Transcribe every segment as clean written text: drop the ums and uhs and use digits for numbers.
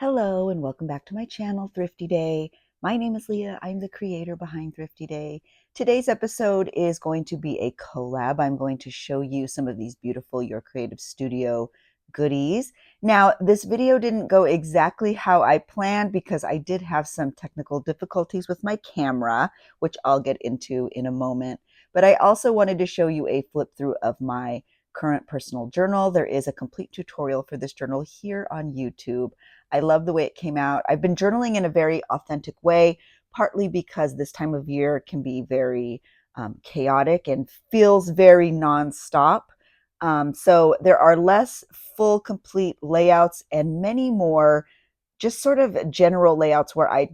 Hello and welcome back to my channel, Thrifty Day. My name is Leah. I'm the creator behind Thrifty Day. Today's episode is going to be a collab. I'm going to show you some of these beautiful Your Creative Studio goodies. Now, this video didn't go exactly how I planned because I did have some technical difficulties with my camera, which I'll get into in a moment. But I also wanted to show you a flip through of my current personal journal. There is a complete tutorial for this journal here on YouTube. I love the way it came out. I've been journaling in a very authentic way, partly because this time of year can be very chaotic and feels very nonstop. So there are less full, complete layouts and many more just sort of general layouts where I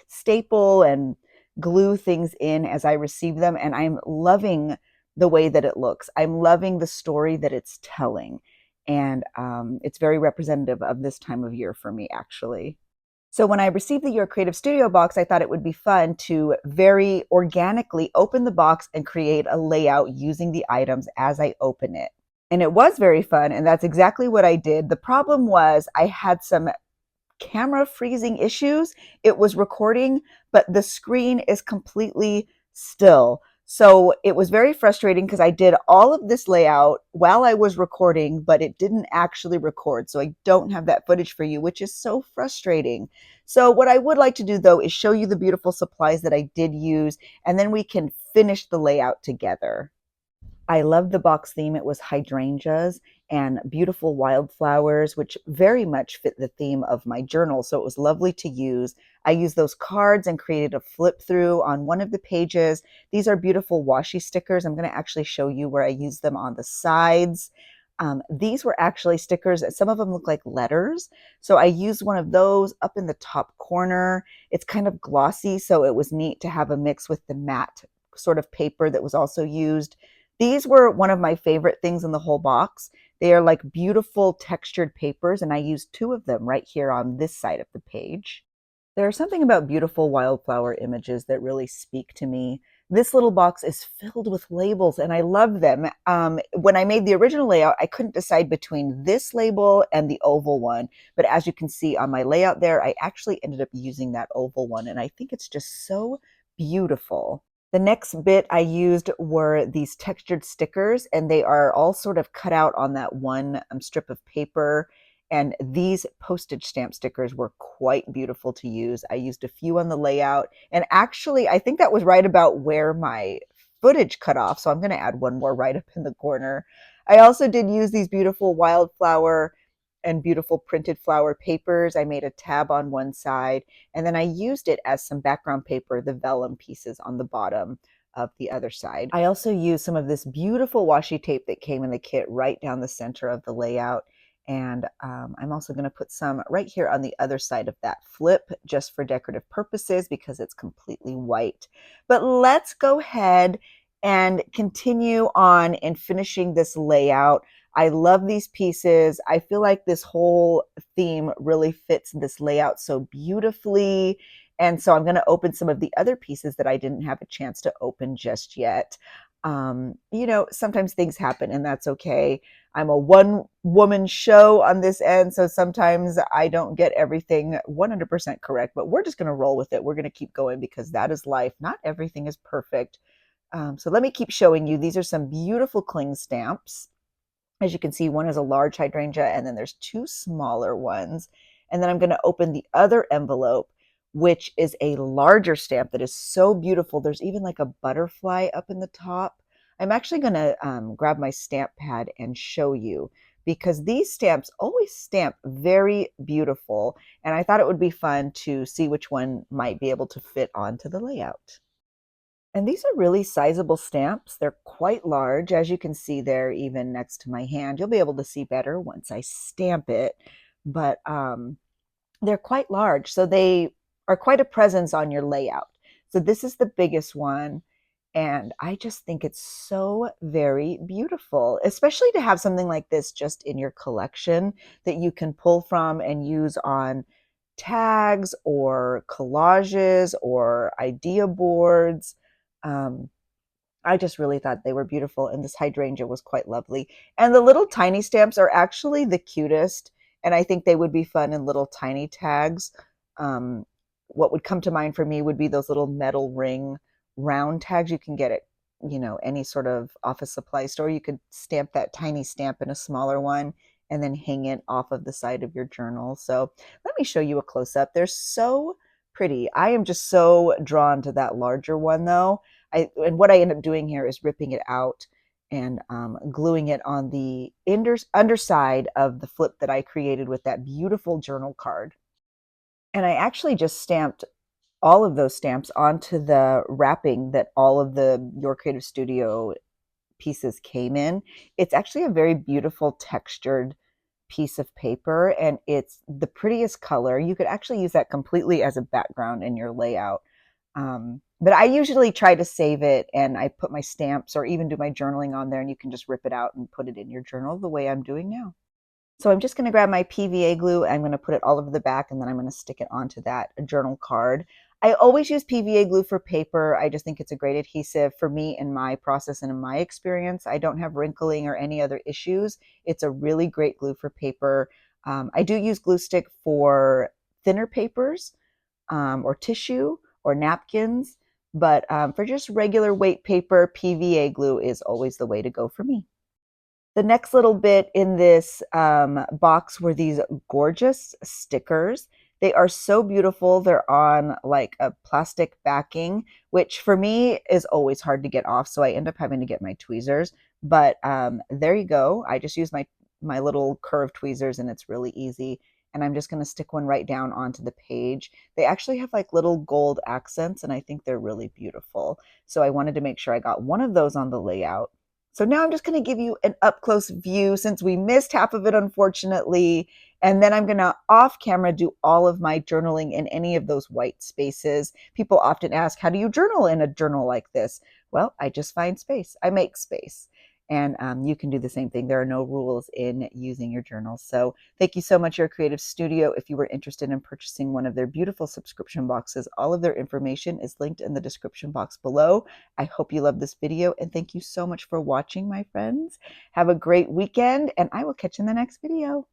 staple and glue things in as I receive them. And I'm loving the way that it looks. I'm loving the story that it's telling. And it's very representative of this time of year for me, actually. So when I received the Your Creative Studio box, I thought it would be fun to very organically open the box and create a layout using the items as I open it. And it was very fun, and that's exactly what I did. The problem was I had some camera freezing issues. It was recording, but the screen is completely still. So it was very frustrating because I did all of this layout while I was recording, but it didn't actually record. So I don't have that footage for you, which is so frustrating. So what I would like to do though is show you the beautiful supplies that I did use, and then we can finish the layout together. I loved the box theme. It was hydrangeas and beautiful wildflowers, which very much fit the theme of my journal. So it was lovely to use. I used those cards and created a flip through on one of the pages. These are beautiful washi stickers. I'm going to actually show you where I used them on the sides. These were actually stickers. Some of them look like letters. So I used one of those up in the top corner. It's kind of glossy, so it was neat to have a mix with the matte sort of paper that was also used. These were one of my favorite things in the whole box. They are like beautiful textured papers, and I used two of them right here on this side of the page. There's something about beautiful wildflower images that really speak to me. This little box is filled with labels, and I love them. When I made the original layout, I couldn't decide between this label and the oval one. But as you can see on my layout there, I actually ended up using that oval one, and I think it's just so beautiful. The next bit I used were these textured stickers, and they are all sort of cut out on that one strip of paper. And these postage stamp stickers were quite beautiful to use. I used a few on the layout, and actually, I think that was right about where my footage cut off. So I'm going to add one more right up in the corner. I also did use these beautiful wildflower and beautiful printed flower papers. I made a tab on one side, and then I used it as some background paper, the vellum pieces on the bottom of the other side. I also used some of this beautiful washi tape that came in the kit right down the center of the layout. And I'm also going to put some right here on the other side of that flip just for decorative purposes because it's completely white. But let's go ahead and continue on in finishing this layout. I love these pieces. I feel like this whole theme really fits this layout so beautifully. And so I'm going to open some of the other pieces that I didn't have a chance to open just yet. Sometimes things happen and that's okay. I'm a one-woman show on this end, so sometimes I don't get everything 100% correct, but we're just going to roll with it. We're going to keep going because that is life. Not everything is perfect. So let me keep showing you. These are some beautiful cling stamps. As you can see, one is a large hydrangea, and then there's two smaller ones. And then I'm going to open the other envelope, which is a larger stamp that is so beautiful. There's even like a butterfly up in the top. I'm actually going to grab my stamp pad and show you because these stamps always stamp very beautiful. And I thought it would be fun to see which one might be able to fit onto the layout. And these are really sizable stamps. They're quite large. As you can see there, even next to my hand, you'll be able to see better once I stamp it. But they're quite large. So they are quite a presence on your layout. So this is the biggest one. And I just think it's so very beautiful, especially to have something like this just in your collection that you can pull from and use on tags or collages or idea boards. I just really thought they were beautiful, and this hydrangea was quite lovely. And the little tiny stamps are actually the cutest, and I think they would be fun in little tiny tags. Um, what would come to mind for me would be those little metal ring round tags you can get at, any sort of office supply store. You could stamp that tiny stamp in a smaller one and then hang it off of the side of your journal. So let me show you a close up. They're so pretty. I am just so drawn to that larger one though. And what I end up doing here is ripping it out and gluing it on the underside of the flip that I created with that beautiful journal card. And I actually just stamped all of those stamps onto the wrapping that all of the Your Creative Studio pieces came in. It's actually a very beautiful textured piece of paper, and it's the prettiest color. You could actually use that completely as a background in your layout. But I usually try to save it and I put my stamps or even do my journaling on there, and you can just rip it out and put it in your journal the way I'm doing now. So I'm just going to grab my PVA glue. I'm going to put it all over the back, and then I'm going to stick it onto that journal card. I always use PVA glue for paper. I just think it's a great adhesive for me in my process and in my experience. I don't have wrinkling or any other issues. It's a really great glue for paper. I do use glue stick for thinner papers or tissue or napkins, but for just regular weight paper, PVA glue is always the way to go for me. The next little bit in this box were these gorgeous stickers. They are so beautiful. They're on like a plastic backing, which for me is always hard to get off. So I end up having to get my tweezers. But there you go. I just use my little curved tweezers, and it's really easy. And I'm just going to stick one right down onto the page. They actually have like little gold accents, and I think they're really beautiful. So I wanted to make sure I got one of those on the layout. So now I'm just going to give you an up close view since we missed half of it, unfortunately. And then I'm going to off camera do all of my journaling in any of those white spaces. People often ask, how do you journal in a journal like this? Well, I just find space. I make space. And you can do the same thing. There are no rules in using your journals. So thank you so much, Your Creative Studio. If you were interested in purchasing one of their beautiful subscription boxes, all of their information is linked in the description box below. I hope you love this video, and thank you so much for watching, my friends. Have a great weekend, and I will catch you in the next video.